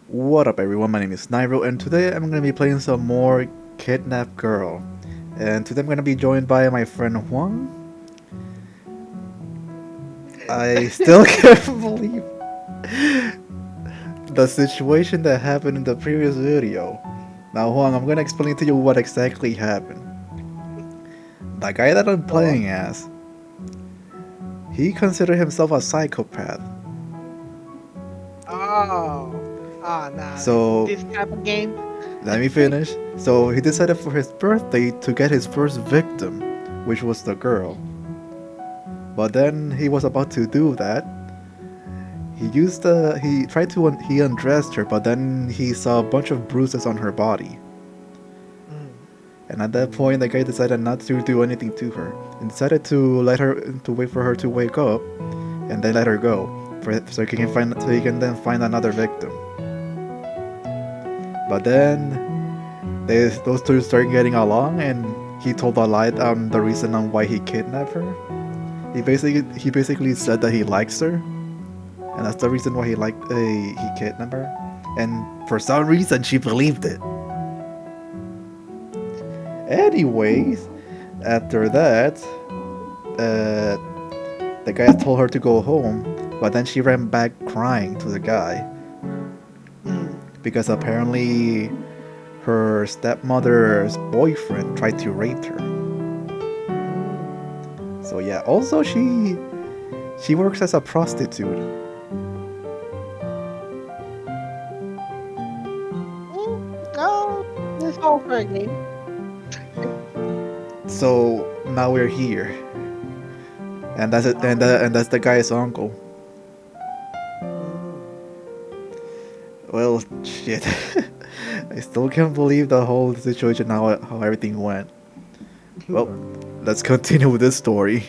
What up everyone, my name is Nightrow and today I'm gonna be playing some more Kidnap Girl. And today I'm gonna be joined by my friend Huang. I still can't believe the situation that happened in the previous video. Now Huang, I'm gonna explain to you what exactly happened. The guy that I'm So, playing as, he considered himself a psychopath. oh, nah, So this type of game. let me finish. So he decided for his birthday to get his first victim, which was the girl. But then he was about to do that. He undressed her, but then he saw a bunch of bruises on her body. Mm. And at that point, the guy decided not to do anything to her and decided to wait for her to wake up, and then let her go, so he can then find another victim. But then those two started getting along, and he told a lie on the reason on why he kidnapped her. He basically said that he likes her, and that's the reason why he kidnapped her. And for some reason, she believed it. Anyways, after that, uh, the guy told her to go home, but then she ran back crying to the guy Mm. because apparently her stepmother's boyfriend tried to rape her. Mm. So yeah, also she works as a prostitute. Mm. No, this all for a game. So now we're here, and that's it, Now we. and that's the guy's uncle. Mm. Well, shit. I still can't believe the whole situation, how everything went. Well, let's continue with this story.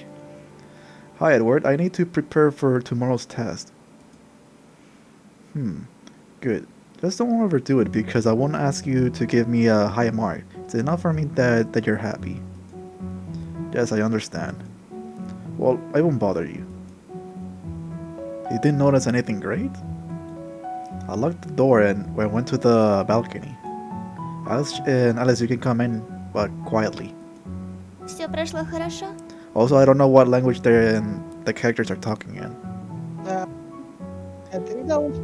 Hi, Edward. I need to prepare for tomorrow's test. Hmm, good. Just don't overdo it because I won't ask you to give me a high mark. It's enough for me that you're happy. Yes, I understand. Well, I won't bother you. You didn't notice anything great? I locked the door and went to the balcony. Alice, you can come in, but quietly. Все прошло хорошо? Also, I don't know what language the characters are talking in. Uh, I think that was.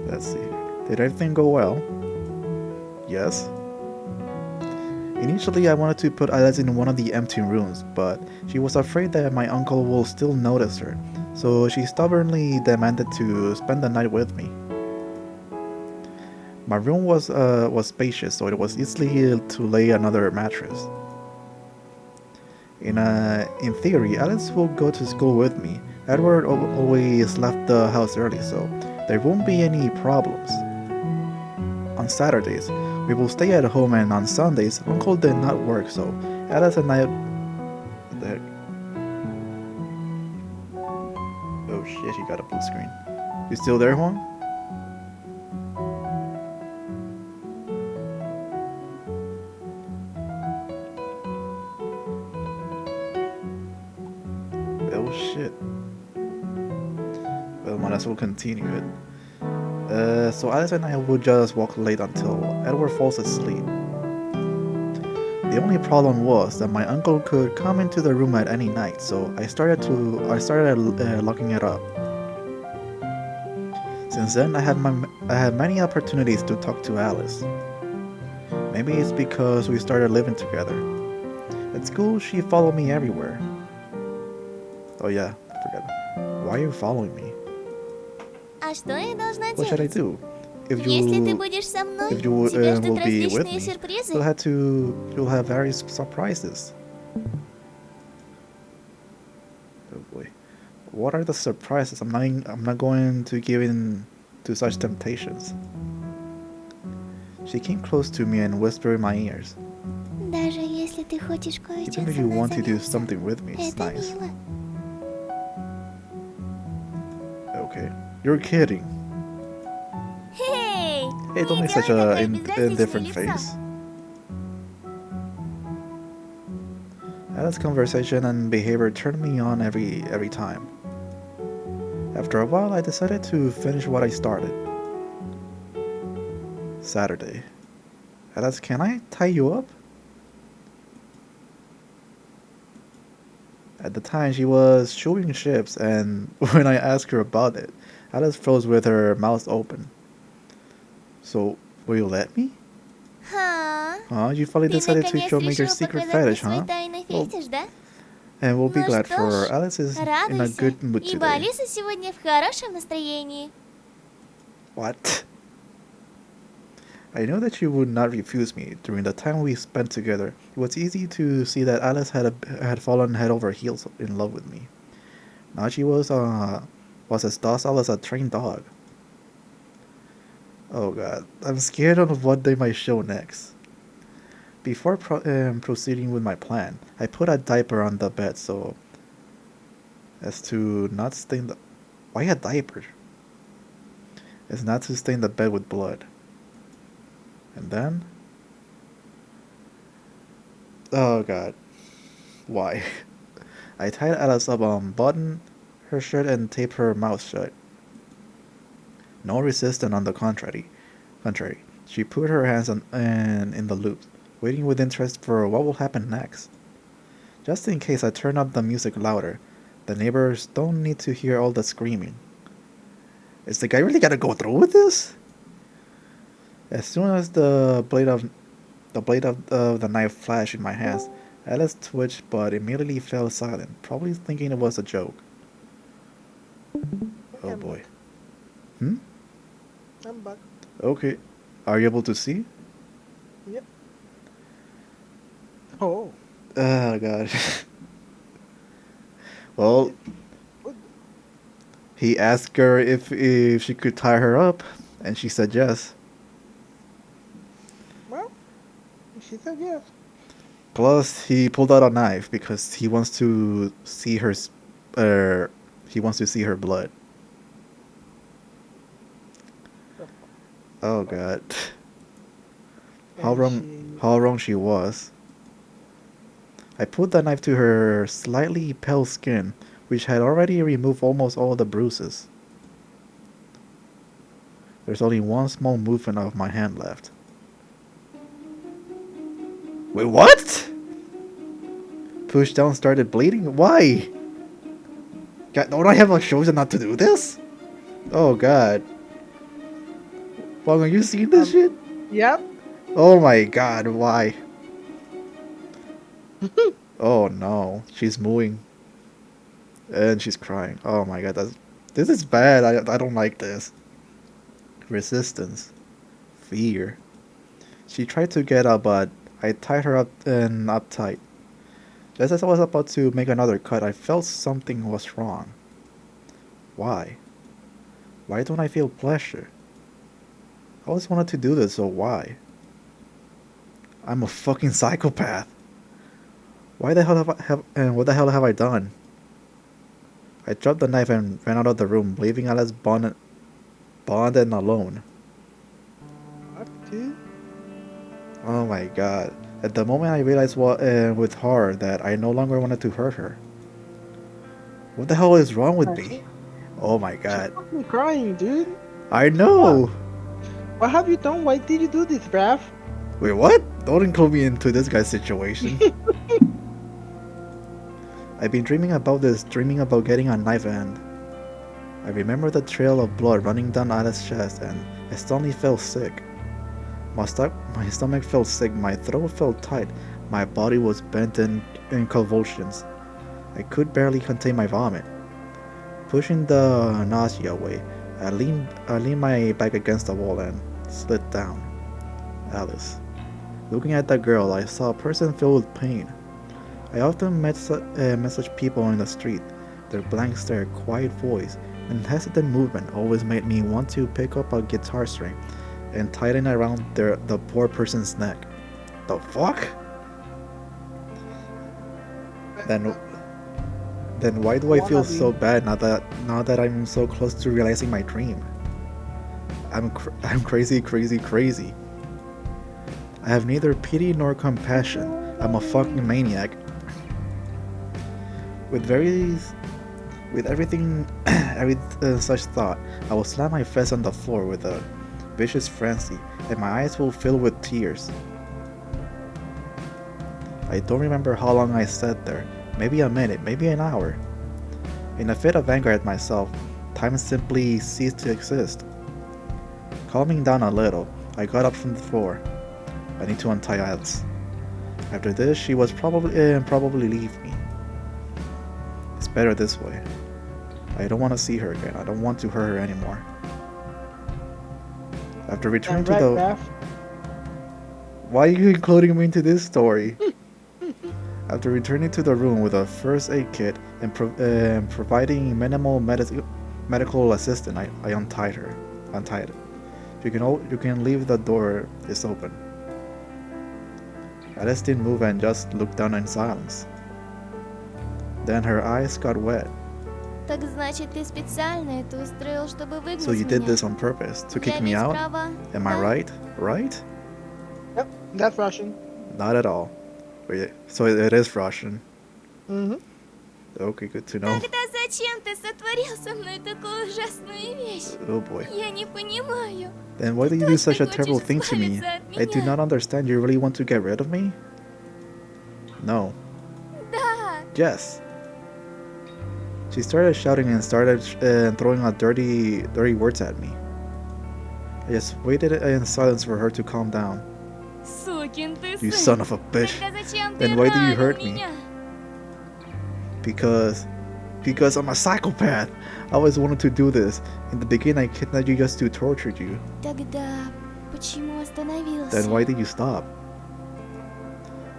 Let's see. Did everything go well? Yes. Initially, I wanted to put Alice in one of the empty rooms, but she was afraid that my uncle will still notice her, so she stubbornly demanded to spend the night with me. My room was spacious, so it was easily to lay another mattress. In theory, Alice will go to school with me. Edward always left the house early, so there won't be any problems. On Saturdays, we will stay at home, and on Sundays, Uncle did not work, so Alice and I. What the heck? Oh shit, he got a blue screen. You still there, Juan? Oh shit. Well, might as well continue it. So Alice and I will just walk late until Edward falls asleep. The only problem was that my uncle could come into the room at any night, so I started locking it up. Since then, I had many opportunities to talk to Alice. Maybe it's because we started living together. At school, she followed me everywhere. Oh yeah, I forgot. Why are you following me? А что я должна What should I делать? do? If Если ты you будешь со if мной, you тебя ждут will be with различные me, сюрпризы. you'll have various surprises. Oh boy, what are the surprises? I'm not going to give in to such temptations. She came close to me and whispered in my ears. Даже если ты хочешь кое-чем Even if со you мной want to do заняться, something with me, it's это nice. мило. Okay, you're kidding. Эй, Hey, don't не make such делай a такое безразличное indifferent лицо. face. Alice's conversation and behavior turned me on every time. After a while, I decided to finish what I started. Saturday. Alice, can I tie you up? At the time, she was chewing chips, and when I asked her about it, Alice froze with her mouth open. So, will you let me? Ха. Huh? You finally Ты decided to наконец show me your решила secret показать мне fetish, свой huh? тайный Well, фетиш, да? and we'll be Ну glad что for ж, Alice is in a радуйся, good mood ибо today. Алиса сегодня в хорошем настроении. What? I know that you would not refuse me. During the time we spent together, it was easy to see that Alice had fallen head over heels in love with me. Now she was as docile as a trained dog. Oh god, I'm scared of what they might show next. Before proceeding with my plan, I put a diaper on the bed so as to not stain the. Why a diaper? As not to stain the bed with blood. And then. Oh god. Why? I tied Alice up on button her shirt and taped her mouth shut. No resistance on the contrary. She put her hands in the loops, waiting with interest for what will happen next. Just in case I turn up the music louder, the neighbors don't need to hear all the screaming. Is the guy really gonna go through with this? As soon as the blade of the knife flashed in my hands, Alice twitched but immediately fell silent, probably thinking it was a joke. Okay, Oh I'm boy. back. Hmm? I'm back. Okay. Are you able to see? Yep. Oh. Oh god. Well, What? he asked her if she could tie her up, and she said yes. Well, she said yes. Plus, he pulled out a knife because he wants to see her. Uh, he wants to see her blood. Oh god. How And wrong? she. How wrong she was. I put the knife to her slightly pale skin, which had already removed almost all the bruises. There's only one small movement of my hand left. Wait, what? Push down started bleeding? Why? God, don't I have a choice not to do this? Oh god. Wong, are you seeing this shit? Yep. Oh my god, why? Oh no, she's mooing. And she's crying. Oh my god, this is bad. I don't like this. Resistance. Fear. She tried to get up, but I tied her up and up tight. Just as I was about to make another cut, I felt something was wrong. Why? Why don't I feel pleasure? I always wanted to do this, so why? I'm a fucking psychopath. Why the hell and what the hell have I done? I dropped the knife and ran out of the room, leaving Alice bonded and alone. What, dude? Oh my god. At the moment I realized with horror that I no longer wanted to hurt her. What the hell is wrong with me? Oh my She's god. fucking crying, dude. I know! What have you done? Why did you do this, bruv? Wait, what? Don't include me into this guy's situation. I've been dreaming about this, dreaming about getting a knife end. I remember the trail of blood running down Alice's chest and I suddenly felt sick. My stomach felt sick, my throat felt tight, my body was bent in convulsions. I could barely contain my vomit. Pushing the nausea away, I leaned my back against the wall and slid down. Alice. Looking at that girl, I saw a person filled with pain. I often met such people in the street. Their blank stare, quiet voice, and hesitant movement always made me want to pick up a guitar string and tighten around the poor person's neck. The fuck? Then why do I feel so bad now that I'm so close to realizing my dream? I'm crazy. I have neither pity nor compassion. I'm a fucking maniac. With With every such thought, I will slam my fist on the floor with a vicious frenzy, and my eyes will fill with tears. I don't remember how long I sat there. Maybe a minute, maybe an hour. In a fit of anger at myself, time simply ceased to exist. Calming down a little, I got up from the floor. I need to untie Alice. After this, she was probably leave me. It's better this way. I don't want to see her again. I don't want to hurt her anymore. After returning to the... Raph. Why are you including me into this story? After returning to the room with a first aid kit and providing minimal medical assistance, I untied her. Untied it. You can leave, the door is open. Alice didn't move and just looked down in silence. Then her eyes got wet. Так значит, ты специально это устроил, чтобы выгнать So you did меня? this on purpose, to kick Я me ведь out? права, Am I да? right? Right? Yep, that's Russian. Not at all. Wait, so it is Russian. Mm-hmm. Okay, good to know. Тогда зачем ты сотворил со мной такую ужасную вещь? Oh boy. Я не понимаю. Then why do you do such a terrible thing to me? I do not understand. You really want to get rid of me? No. Да. Yes. She started shouting and started throwing out dirty words at me. I just waited in silence for her to calm down. Сукин ты You сын. son of a bitch. Тогда зачем ты Then why do you ранил hurt me? меня? Because I'm a psychopath. I always wanted to do this. In the beginning, I kidnapped you just to torture you. Тогда почему остановился? Then why did you stop?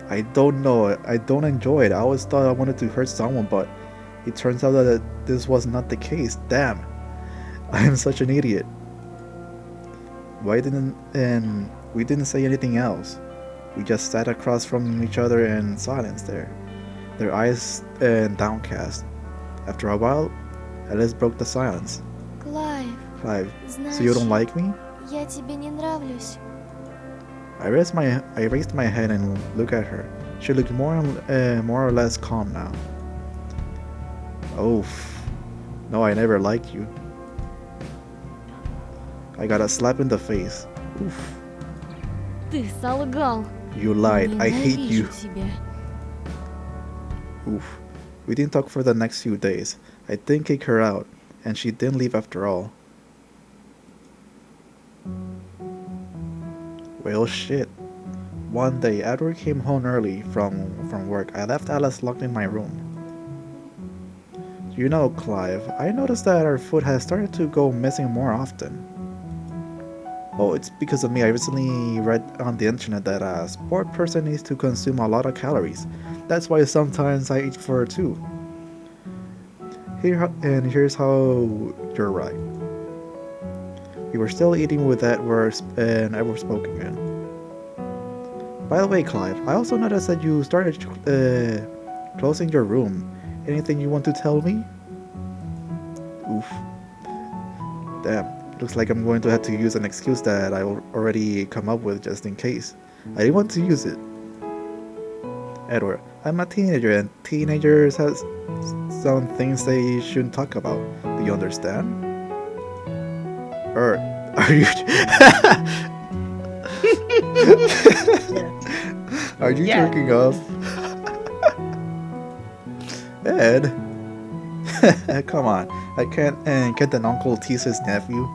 I don't know. I don't enjoy it. I always thought I wanted to hurt someone, but it turns out that this was not the case. Damn. I am such an idiot. Why didn't and we didn't say anything else? We just sat across from each other in silence there, their eyes downcast. After a while, Alice broke the silence. Clive, Clive, so you don't like me? я тебе не нравлюсь. I raised my head and looked at her. She looked more or less calm now. Oh, no, I never liked you. I got a slap in the face. Oof. Ты солгал. You lied. I hate you. Ненавижу тебя. Oof. We didn't talk for the next few days. I didn't kick her out, and she didn't leave after all. Well, shit. One day, after I came home early from work, I left Alice locked in my room. You know, Clive, I noticed that our food has started to go missing more often. Oh, it's because of me. I recently read on the internet that a sport person needs to consume a lot of calories. That's why sometimes I eat for two. Here's how you're right. We were still eating with that words and I was spoken in. By the way, Clive, I also noticed that you started closing your room. Anything you want to tell me? Oof. Damn. Looks like I'm going to have to use an excuse that I already come up with just in case. I didn't want to use it. Edward, I'm a teenager and teenagers have some things they shouldn't talk about. Do you understand? Or are you Are you Yeah. jerking off? Ed? Come on. I can't an uncle tease his nephew?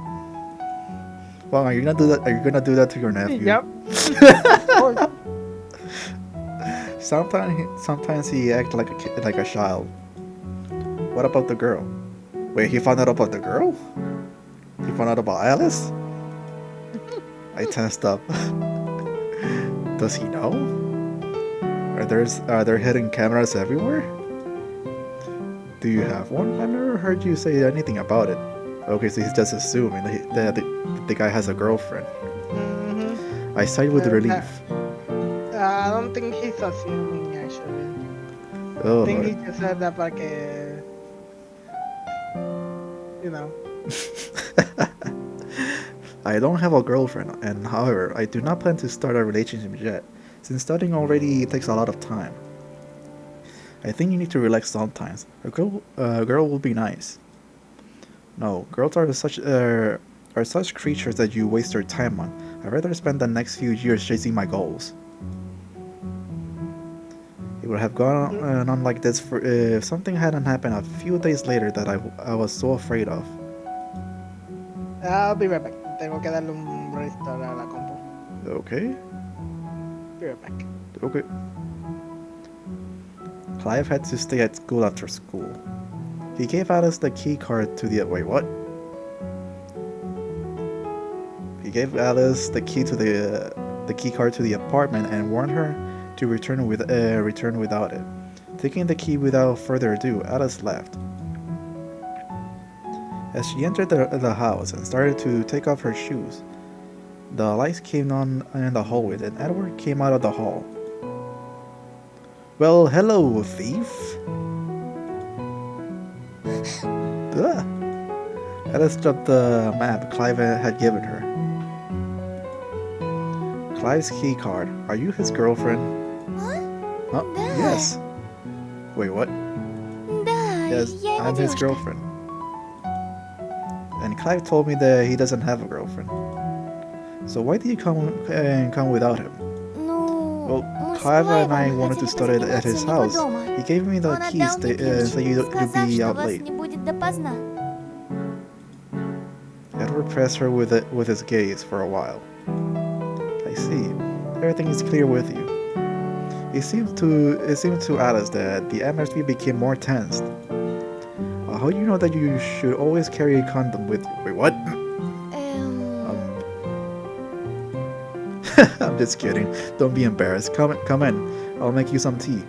Well, are you gonna do that? Are you gonna do that to your nephew? Yep. Of course. Sometimes he acts like a kid, like a child. What about the girl? Wait, he found out about the girl? He found out about Alice? I tensed up. Does he know? Are there hidden cameras everywhere? Do you have one? I've never heard you say anything about it. Okay, so he's just assuming that the guy has a girlfriend. Mm-hmm. I sighed with relief. I don't think he's assuming actually. Oh, I think he Lord. just said that like a, you know. I don't have a girlfriend, and however, I do not plan to start a relationship yet, since starting already takes a lot of time. I think you need to relax sometimes. A girl will be nice. No, girls are such creatures that you waste your time on. I'd rather spend the next few years chasing my goals. It would have gone Mm, on like this for, if something hadn't happened a few days later that I was so afraid of. I'll be right back. Tengo que darle un restore a la compu. Okay, Be right back. okay. Clive had to stay at school after school. He gave Alice the key card to the wait what? He gave Alice the key card to the apartment and warned her to return without it. Taking the key without further ado, Alice left. As she entered the house and started to take off her shoes, the lights came on in the hallway and Edward came out of the hall. Well, hello, thief. Ugh. Alice dropped the map Clive had given her. Clive's key card. Are you his girlfriend? Huh? Да. Yes. Wait, what? Да, Yes, я его I'm his девушка. girlfriend. And Clive told me that he doesn't have a girlfriend. So why did you come without him? Ну, Well, мы с Clive and I Клайвом wanted to хотели study at позаниматься his у него house. дома. He gave me the Он keys отдал мне ключ, so you'd сказав, be что out вас late. не будет допоздна. Edward pressed her with his gaze for a while. I see. Everything is clear with you. It seemed to Alice that the atmosphere became more tense. How do you know that you should always carry a condom with you? Wait, what? Эм... I'm just kidding. Don't be embarrassed. Come in. I'll make you some tea.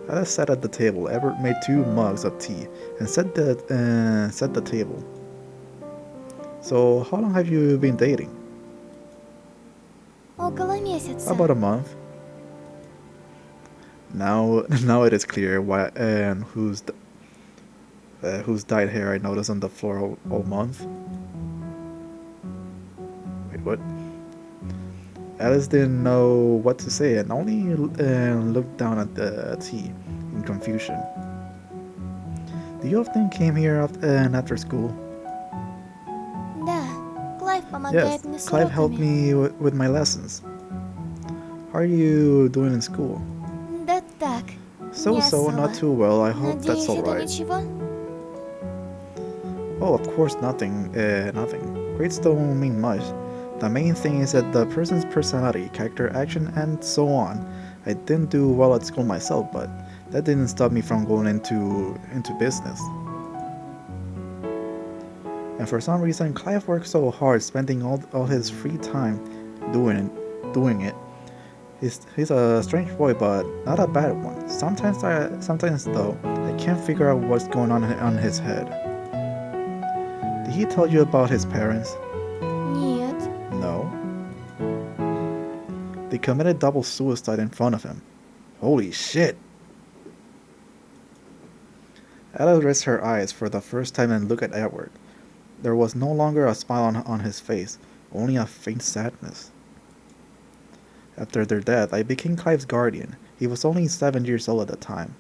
Alice sat at the table. Edward made 2 mugs of tea and set the table. So, how long have you been dating? Около месяца. About a month. Now, now it is clear why and whose dyed hair I noticed on the floor all month. Wait, what? Alice didn't know what to say and only looked down at the tea in confusion. Do you often came here after school? Да, Клайв Yes, помогает мне с Clive helped уроками. me with my lessons. How are you doing in school? Да так, не So, not особо. too well. I hope that's Надеюсь, это alright. ничего? Oh, of course, nothing. Nothing. Grades don't mean much. The main thing is that the person's personality, character, action, and so on. I didn't do well at school myself, but that didn't stop me from going into business. And for some reason, Clive worked so hard, spending all his free time doing it. He's a strange boy, but not a bad one. Sometimes though, I can't figure out what's going on his head. Did he tell you about his parents? Нет. No. They committed double suicide in front of him. Holy shit! Ella raised her eyes for the first time and looked at Edward. There was no longer a smile on his face, only a faint sadness. After their death, I became Clive's guardian. He was only 7 years old at the time,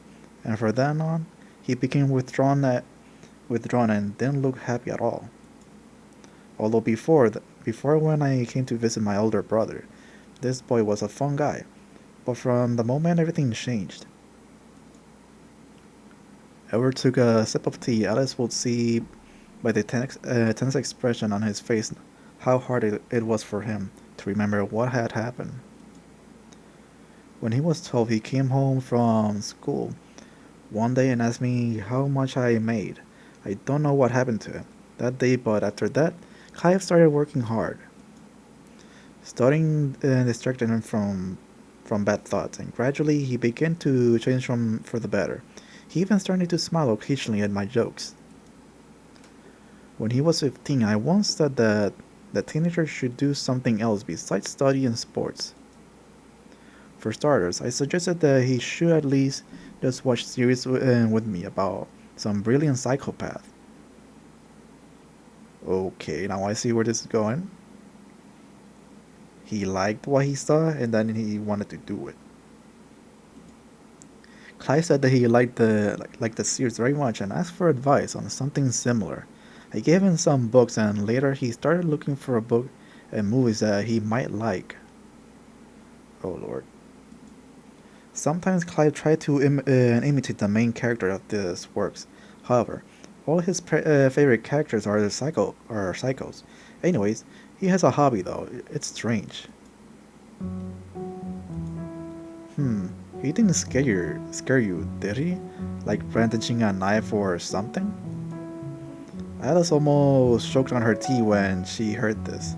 and from then on, he became withdrawn and didn't look happy at all. Although before when I came to visit my older brother, this boy was a fun guy, but from the moment everything changed. Edward took a sip of tea. Alice would see by the tense expression on his face how hard it was for him to remember what had happened. When he was 12, he came home from school one day and asked me how much I made. I don't know what happened to him that day, but after that, Clive started working hard, studying distracted him from bad thoughts, and gradually he began to change for the better. He even started to smile occasionally at my jokes. When he was 15, I once said that teenagers should do something else besides study and sports. For starters, I suggested that he should at least just watch series with me about some brilliant psychopath. Okay, now I see where this is going. He liked what he saw and then he wanted to do it. Clive said that he liked the series very much and asked for advice on something similar. I gave him some books and later he started looking for a book and movies that he might like. Oh lord. Sometimes Clive tried to imitate the main character of this works. However, all his favorite characters are psychos. Anyways, he has a hobby though. It's strange. Hmm. He didn't scare you, did he? Like brandishing a knife or something? Alice almost choked on her tea when she heard this.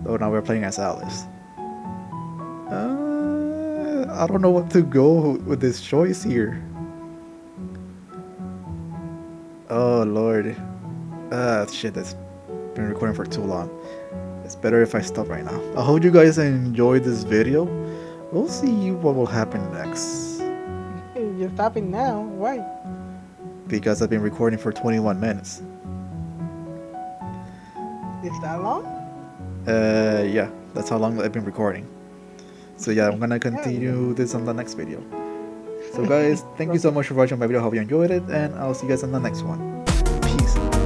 So now we're playing as Alice. I don't know what to go with this choice here. Oh lord. Shit, that's been recording for too long. It's better if I stop right now. I hope you guys enjoyed this video. We'll see what will happen next. You're stopping now. Why? Because I've been recording for 21 minutes. Is that long? Yeah, that's how long I've been recording. So yeah, I'm gonna continue this on the next video. So guys, thank you so much for watching my video. I hope you enjoyed it, and I'll see you guys on the next one. Peace.